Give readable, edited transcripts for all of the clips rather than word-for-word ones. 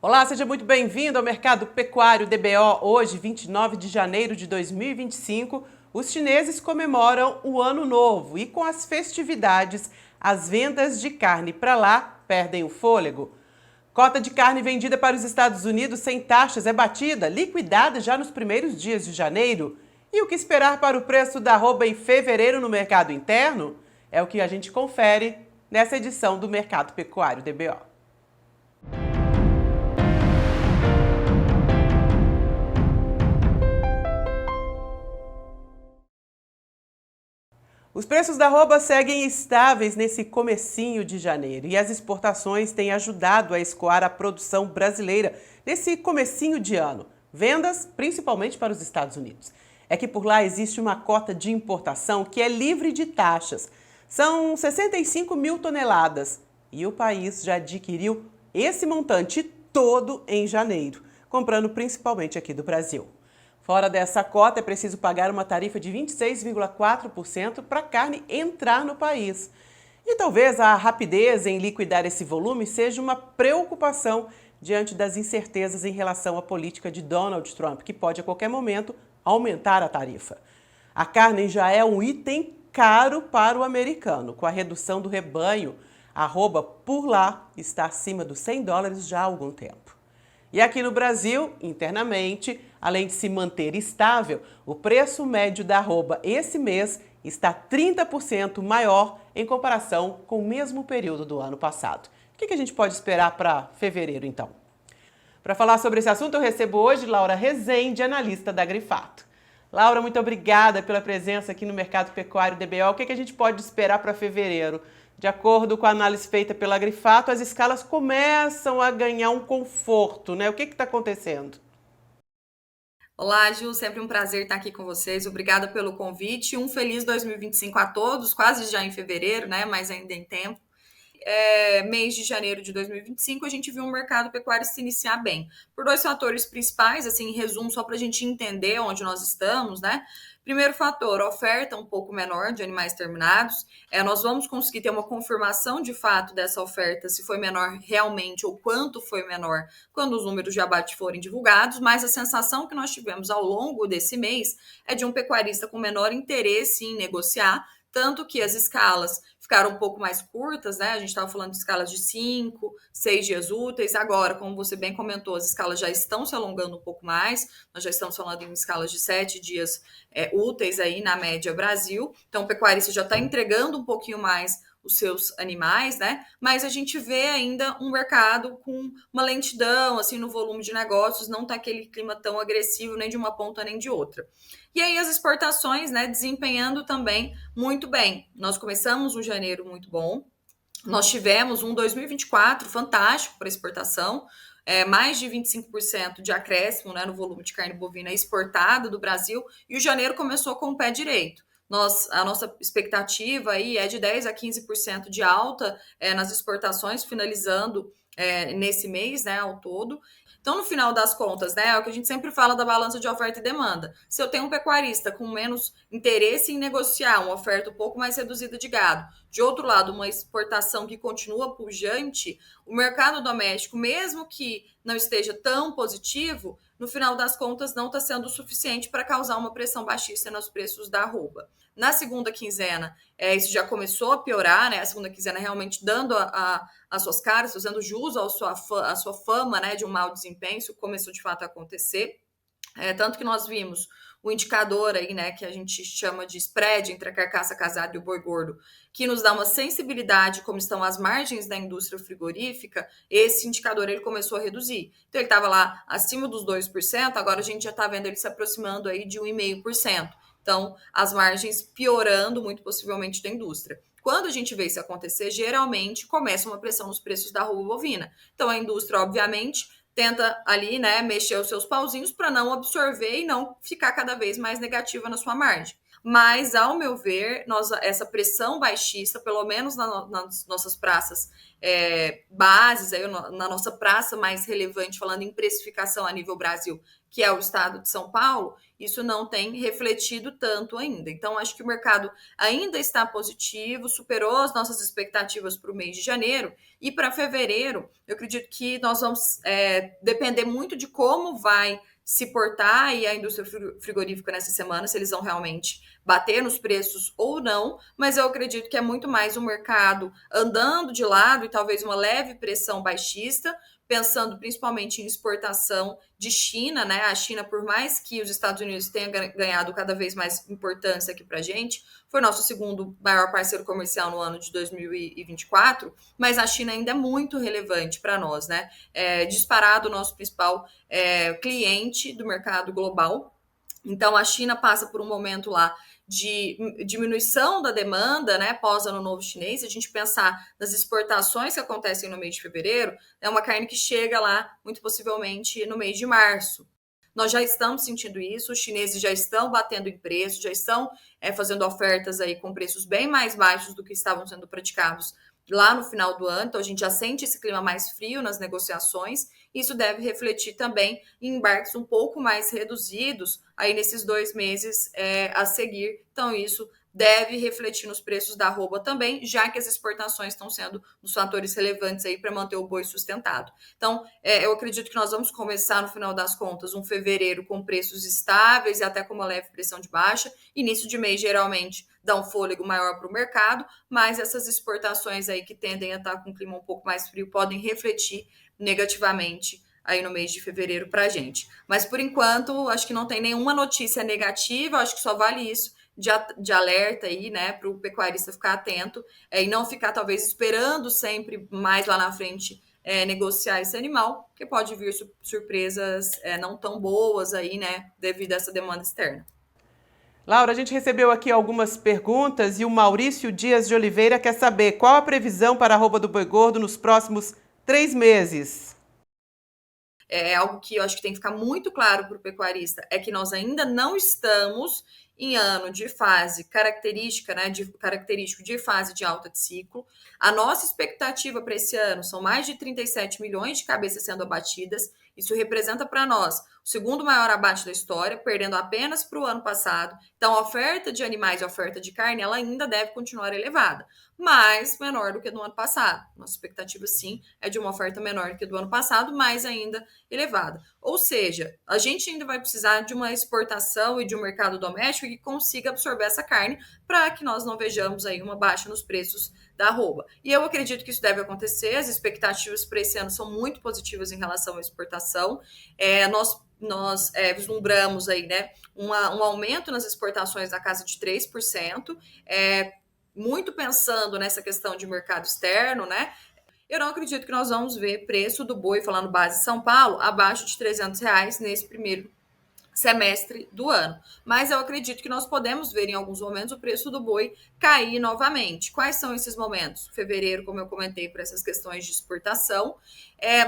Olá, seja muito bem-vindo ao Mercado Pecuário DBO. Hoje, 29 de janeiro de 2025, os chineses comemoram o Ano Novo e com as festividades, as vendas de carne para lá perdem o fôlego. Cota de carne vendida para os Estados Unidos sem taxas é batida, liquidada já nos primeiros dias de janeiro. E o que esperar para o preço da arroba em fevereiro no mercado interno? É o que a gente confere nessa edição do Mercado Pecuário DBO. Os preços da arroba seguem estáveis nesse comecinho de janeiro e as exportações têm ajudado a escoar a produção brasileira nesse comecinho de ano. Vendas principalmente para os Estados Unidos. É que por lá existe uma cota de importação que é livre de taxas. São 65 mil toneladas e o país já adquiriu esse montante todo em janeiro, comprando principalmente aqui do Brasil. Fora dessa cota, é preciso pagar uma tarifa de 26,4% para a carne entrar no país. E talvez a rapidez em liquidar esse volume seja uma preocupação diante das incertezas em relação à política de Donald Trump, que pode a qualquer momento aumentar a tarifa. A carne já é um item caro para o americano. Com a redução do rebanho, a arroba por lá está acima dos $100 já há algum tempo. E aqui no Brasil, internamente, além de se manter estável, o preço médio da arroba esse mês está 30% maior em comparação com o mesmo período do ano passado. O que a gente pode esperar para fevereiro, então? Para falar sobre esse assunto, eu recebo hoje Laura Rezende, analista da Agrifato. Laura, muito obrigada pela presença aqui no Mercado Pecuário DBO. O que a gente pode esperar para fevereiro? De acordo com a análise feita pela Agrifato, as escalas começam a ganhar um conforto, né? O que está acontecendo? Olá, Ju, sempre um prazer estar aqui com vocês. Obrigada pelo convite. Um feliz 2025 a todos, quase já em fevereiro, né? Mas ainda em tempo. Mês de janeiro de 2025, a gente viu um mercado pecuário se iniciar bem. Por dois fatores principais, assim, em resumo, só para a gente entender onde nós estamos, né? Primeiro fator, oferta um pouco menor de animais terminados. Nós vamos conseguir ter uma confirmação de fato dessa oferta, se foi menor realmente ou quanto foi menor, quando os números de abate forem divulgados, mas a sensação que nós tivemos ao longo desse mês é de um pecuarista com menor interesse em negociar, tanto que as escalas ficaram um pouco mais curtas, né? A gente estava falando de escalas de 5, 6 dias úteis. Agora, como você bem comentou, as escalas já estão se alongando um pouco mais. Nós já estamos falando em escalas de 7 dias úteis aí na média Brasil. Então, o pecuarista já está entregando um pouquinho mais os seus animais, né? Mas a gente vê ainda um mercado com uma lentidão, assim, no volume de negócios, não tá aquele clima tão agressivo nem de uma ponta nem de outra. E aí as exportações, né, desempenhando também muito bem. Nós começamos um janeiro muito bom, nós tivemos um 2024 fantástico para exportação, mais de 25% de acréscimo, né, no volume de carne bovina exportada do Brasil, e o janeiro começou com o pé direito. A nossa expectativa aí é de 10 a 15% de alta nas exportações, finalizando nesse mês, né, ao todo. Então, no final das contas, né, é o que a gente sempre fala da balança de oferta e demanda. Se eu tenho um pecuarista com menos interesse em negociar uma oferta um pouco mais reduzida de gado, de outro lado, uma exportação que continua pujante, o mercado doméstico, mesmo que não esteja tão positivo, no final das contas não está sendo o suficiente para causar uma pressão baixista nos preços da arroba. Na segunda quinzena, isso já começou a piorar, né? A segunda quinzena realmente dando as suas caras, fazendo jus à sua fama, né, de um mau desempenho. Isso começou de fato a acontecer. Tanto que nós vimos o indicador aí, né, que a gente chama de spread entre a carcaça casada e o boi gordo, que nos dá uma sensibilidade como estão as margens da indústria frigorífica. Esse indicador ele começou a reduzir. Então ele estava lá acima dos 2%, agora a gente já está vendo ele se aproximando aí de 1,5%. Então as margens piorando muito possivelmente da indústria. Quando a gente vê isso acontecer, geralmente começa uma pressão nos preços da arroba bovina. Então a indústria, obviamente, tenta ali, né, mexer os seus pauzinhos para não absorver e não ficar cada vez mais negativa na sua margem. Mas, ao meu ver, essa pressão baixista, pelo menos nas nossas praças bases, aí, na nossa praça mais relevante, falando em precificação a nível Brasil, que é o estado de São Paulo, isso não tem refletido tanto ainda. Então, acho que o mercado ainda está positivo, superou as nossas expectativas para o mês de janeiro, e para fevereiro, eu acredito que nós vamos depender muito de como vai se portar e a indústria frigorífica nessa semana, se eles vão realmente bater nos preços ou não, mas eu acredito que é muito mais um mercado andando de lado e talvez uma leve pressão baixista, pensando principalmente em exportação de China, né? A China, por mais que os Estados Unidos tenham ganhado cada vez mais importância aqui para a gente, foi nosso segundo maior parceiro comercial no ano de 2024, mas a China ainda é muito relevante para nós, né? Disparado o nosso principal cliente do mercado global. Então, a China passa por um momento lá de diminuição da demanda, né, pós ano novo chinês. Se a gente pensar nas exportações que acontecem no mês de fevereiro, é uma carne que chega lá, muito possivelmente, no mês de março. Nós já estamos sentindo isso, os chineses já estão batendo em preço, já estão fazendo ofertas aí com preços bem mais baixos do que estavam sendo praticados lá no final do ano. Então, a gente já sente esse clima mais frio nas negociações. Isso deve refletir também em embarques um pouco mais reduzidos aí nesses 2 meses a seguir. Então, isso deve refletir nos preços da arroba também, já que as exportações estão sendo os fatores relevantes aí para manter o boi sustentado. Então, eu acredito que nós vamos começar, no final das contas, um fevereiro com preços estáveis e até com uma leve pressão de baixa. Início de mês, geralmente, dá um fôlego maior para o mercado, mas essas exportações aí que tendem a estar com um clima um pouco mais frio podem refletir negativamente aí no mês de fevereiro para a gente. Mas, por enquanto, acho que não tem nenhuma notícia negativa, acho que só vale isso de alerta aí, né, para o pecuarista ficar atento e não ficar, talvez, esperando sempre mais lá na frente negociar esse animal, porque pode vir surpresas não tão boas aí, né, devido a essa demanda externa. Laura, a gente recebeu aqui algumas perguntas e o Maurício Dias de Oliveira quer saber qual a previsão para a arroba do boi gordo nos próximos 3 meses. É algo que eu acho que tem que ficar muito claro para o pecuarista, é que nós ainda não estamos em ano de fase característica, né, característico de fase de alta de ciclo. A nossa expectativa para esse ano são mais de 37 milhões de cabeças sendo abatidas. Isso representa para nós o segundo maior abate da história, perdendo apenas para o ano passado. Então, a oferta de animais e a oferta de carne, ela ainda deve continuar elevada, mas menor do que no ano passado. Nossa expectativa, sim, é de uma oferta menor do que do ano passado, mas ainda elevada. Ou seja, a gente ainda vai precisar de uma exportação e de um mercado doméstico que consiga absorver essa carne para que nós não vejamos aí uma baixa nos preços da arroba. E eu acredito que isso deve acontecer, as expectativas para esse ano são muito positivas em relação à exportação. Nós vislumbramos aí, né, um aumento nas exportações da casa de 3%, muito pensando nessa questão de mercado externo, né? Eu não acredito que nós vamos ver preço do boi, falando base São Paulo, abaixo de R$ 300 nesse primeiro semestre do ano. Mas eu acredito que nós podemos ver em alguns momentos o preço do boi cair novamente. Quais são esses momentos? Fevereiro, como eu comentei, por essas questões de exportação.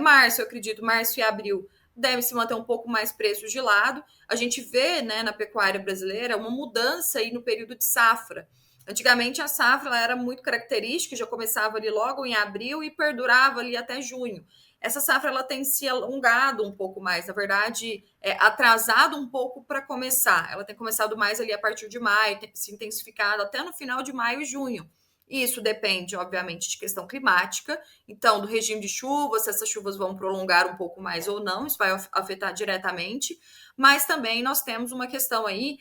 Março, eu acredito, março e abril deve se manter um pouco mais preço de lado. A gente vê, né, na pecuária brasileira uma mudança aí no período de safra. Antigamente a safra ela era muito característica, já começava ali logo em abril e perdurava ali até junho. Essa safra ela tem se alongado um pouco mais, na verdade, atrasado um pouco para começar. Ela tem começado mais ali a partir de maio, tem se intensificado até no final de maio e junho. Isso depende, obviamente, de questão climática, então, do regime de chuvas, se essas chuvas vão prolongar um pouco mais ou não, isso vai afetar diretamente, mas também nós temos uma questão aí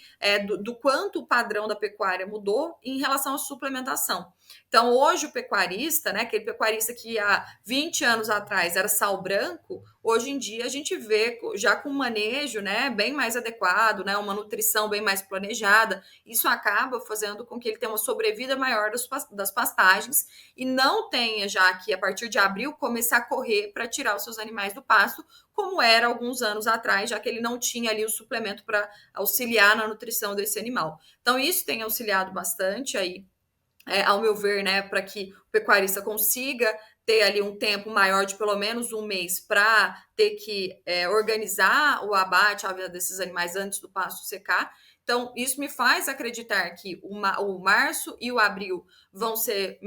do quanto o padrão da pecuária mudou em relação à suplementação. Então, hoje o pecuarista, né, aquele pecuarista que há 20 anos atrás era sal branco, hoje em dia a gente vê já com um manejo, né, bem mais adequado, né, uma nutrição bem mais planejada. Isso acaba fazendo com que ele tenha uma sobrevida maior das pastagens e não tenha já que, a partir de abril, começar a correr para tirar os seus animais do pasto, como era alguns anos atrás, já que ele não tinha ali o suplemento para auxiliar na nutrição desse animal. Então, isso tem auxiliado bastante aí, ao meu ver, né, para que o pecuarista consiga ter ali um tempo maior de pelo menos um mês para ter que organizar o abate, a vida desses animais antes do pasto secar. Então, isso me faz acreditar que o março e o abril vão ser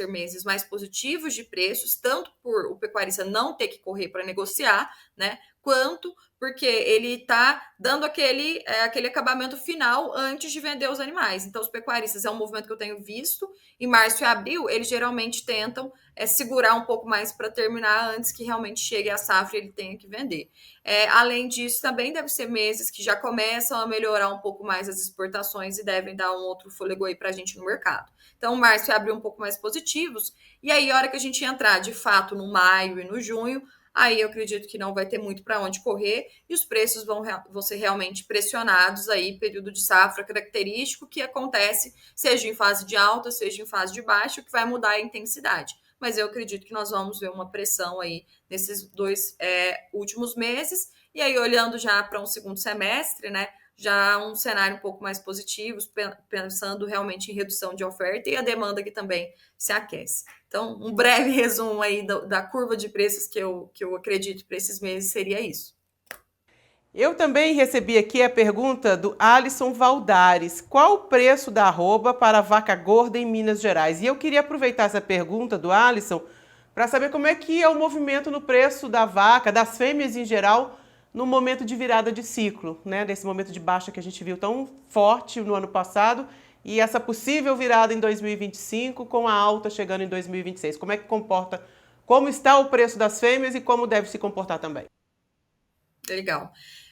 meses mais positivos de preços, tanto por o pecuarista não ter que correr para negociar, né? Quanto porque ele está dando aquele acabamento final antes de vender os animais. Então, os pecuaristas é um movimento que eu tenho visto. Em março e abril, eles geralmente tentam segurar um pouco mais para terminar antes que realmente chegue a safra e ele tenha que vender. Além disso, também deve ser meses que já começam a melhorar um pouco mais as exportações e devem dar um outro fôlego aí para a gente no mercado. Então, março e abril um pouco mais positivos. E aí, a hora que a gente entrar, de fato, no maio e no junho, aí eu acredito que não vai ter muito para onde correr e os preços vão ser realmente pressionados aí, período de safra característico que acontece, seja em fase de alta, seja em fase de baixa, que vai mudar a intensidade. Mas eu acredito que nós vamos ver uma pressão aí nesses 2 últimos meses, e aí olhando já para um segundo semestre, né, já um cenário um pouco mais positivo, pensando realmente em redução de oferta e a demanda que também se aquece. Então, um breve resumo aí da curva de preços que eu acredito para esses meses seria isso. Eu também recebi aqui a pergunta do Alisson Valdares. Qual o preço da arroba para a vaca gorda em Minas Gerais? E eu queria aproveitar essa pergunta do Alisson para saber como é que é o movimento no preço da vaca, das fêmeas em geral, no momento de virada de ciclo, né? Desse momento de baixa que a gente viu tão forte no ano passado e essa possível virada em 2025 com a alta chegando em 2026. Como é que comporta, como está o preço das fêmeas e como deve se comportar também? Legal.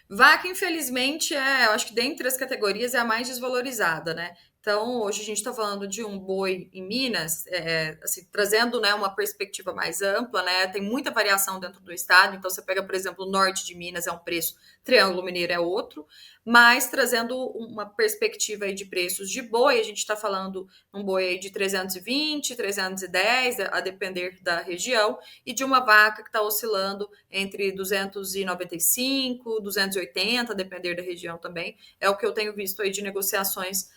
Vaca, infelizmente, eu acho que dentre as categorias é a mais desvalorizada, né? Então, hoje a gente está falando de um boi em Minas, assim, trazendo, né, uma perspectiva mais ampla, né? Tem muita variação dentro do estado. Então, você pega, por exemplo, o norte de Minas é um preço, Triângulo Mineiro é outro, mas trazendo uma perspectiva aí de preços de boi, a gente está falando um boi aí de 320, 310, a depender da região, e de uma vaca que está oscilando entre 295, 280, a depender da região também. É o que eu tenho visto aí de negociações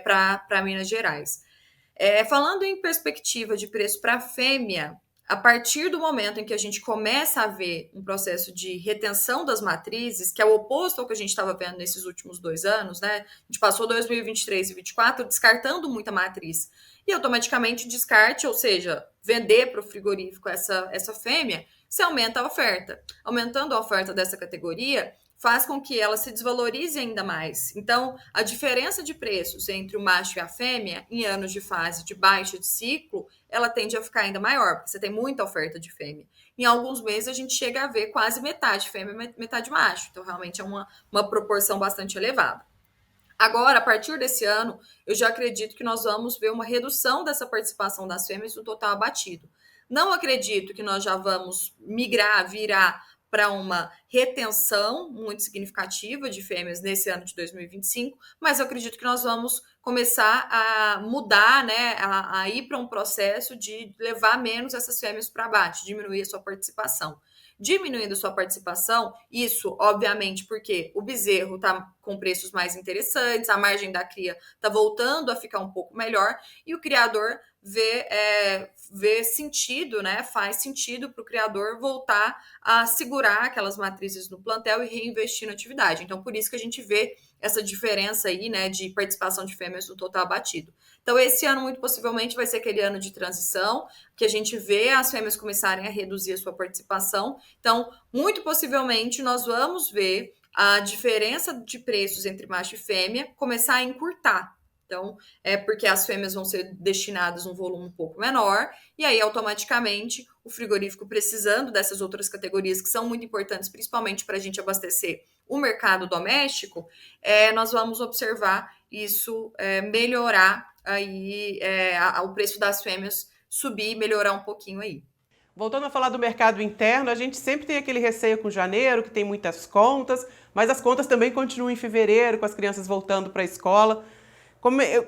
para Minas Gerais. Falando em perspectiva de preço para fêmea, a partir do momento em que a gente começa a ver um processo de retenção das matrizes, que é o oposto ao que a gente estava vendo nesses últimos 2 anos, né? A gente passou 2023 e 2024 descartando muita matriz. E automaticamente descarte, ou seja, vender para o frigorífico essa fêmea, se aumenta a oferta. Aumentando a oferta dessa categoria, faz com que ela se desvalorize ainda mais. Então, a diferença de preços entre o macho e a fêmea, em anos de fase de baixa de ciclo, ela tende a ficar ainda maior, porque você tem muita oferta de fêmea. Em alguns meses, a gente chega a ver quase metade fêmea e metade macho. Então, realmente é uma proporção bastante elevada. Agora, a partir desse ano, eu já acredito que nós vamos ver uma redução dessa participação das fêmeas no total abatido. Não acredito que nós já vamos virar para uma retenção muito significativa de fêmeas nesse ano de 2025, mas eu acredito que nós vamos começar a mudar, né, a ir para um processo de levar menos essas fêmeas para abate, diminuir a sua participação. Diminuindo sua participação, isso, obviamente, porque o bezerro está com preços mais interessantes, a margem da cria está voltando a ficar um pouco melhor e o criador vê sentido, né? Faz sentido para o criador voltar a segurar aquelas matrizes no plantel e reinvestir na atividade. Então, por isso que a gente vê essa diferença aí, né, de participação de fêmeas no total abatido. Então, esse ano, muito possivelmente, vai ser aquele ano de transição, que a gente vê as fêmeas começarem a reduzir a sua participação. Então, muito possivelmente, nós vamos ver a diferença de preços entre macho e fêmea começar a encurtar. Então, porque as fêmeas vão ser destinadas um volume um pouco menor, e aí, automaticamente, o frigorífico precisando dessas outras categorias que são muito importantes, principalmente para a gente abastecer o mercado doméstico, nós vamos observar isso melhorar aí, o preço das fêmeas subir e melhorar um pouquinho aí. Voltando a falar do mercado interno, a gente sempre tem aquele receio com janeiro, que tem muitas contas, mas as contas também continuam em fevereiro, com as crianças voltando para a escola.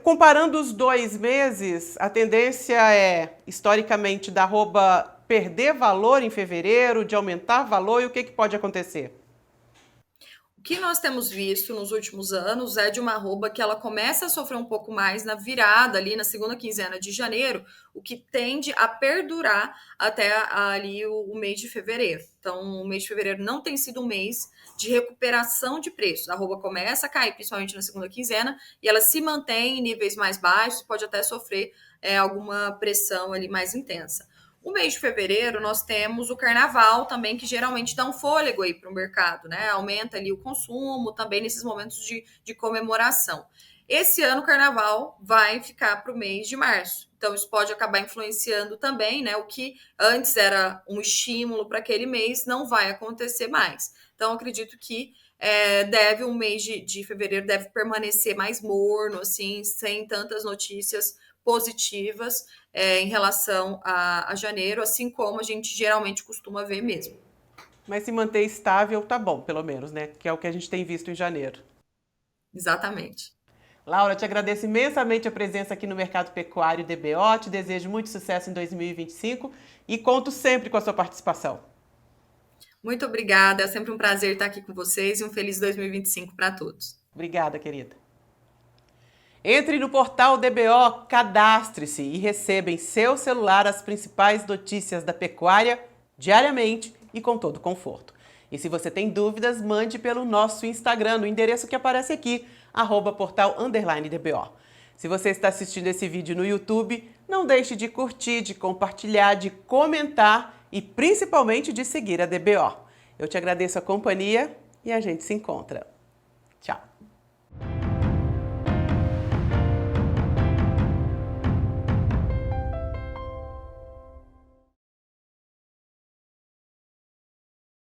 Comparando os 2 meses, a tendência é, historicamente, da arroba perder valor em fevereiro, de aumentar valor, e o que pode acontecer? que nós temos visto nos últimos anos é de uma arroba que ela começa a sofrer um pouco mais na virada ali na segunda quinzena de janeiro, o que tende a perdurar até ali o mês de fevereiro. Então, o mês de fevereiro não tem sido um mês de recuperação de preços. A arroba começa a cair, principalmente na segunda quinzena, e ela se mantém em níveis mais baixos, pode até sofrer alguma pressão ali mais intensa. O mês de fevereiro, nós temos o carnaval também, que geralmente dá um fôlego aí para o mercado, né? Aumenta ali o consumo também nesses momentos de comemoração. Esse ano o carnaval vai ficar para o mês de março. Então, isso pode acabar influenciando também, né? O que antes era um estímulo para aquele mês, não vai acontecer mais. Então, acredito que o mês de fevereiro deve permanecer mais morno, assim, sem tantas notícias positivas em relação a janeiro, assim como a gente geralmente costuma ver mesmo. Mas se manter estável, tá bom, pelo menos, né? Que é o que a gente tem visto em janeiro. Exatamente. Laura, te agradeço imensamente a presença aqui no Mercado Pecuário DBO, te desejo muito sucesso em 2025 e conto sempre com a sua participação. Muito obrigada, é sempre um prazer estar aqui com vocês e um feliz 2025 para todos. Obrigada, querida. Entre no portal DBO, cadastre-se e receba em seu celular as principais notícias da pecuária diariamente e com todo conforto. E se você tem dúvidas, mande pelo nosso Instagram, no endereço que aparece aqui, @portal_DBO. Se você está assistindo esse vídeo no YouTube, não deixe de curtir, de compartilhar, de comentar e principalmente de seguir a DBO. Eu te agradeço a companhia e a gente se encontra. Tchau!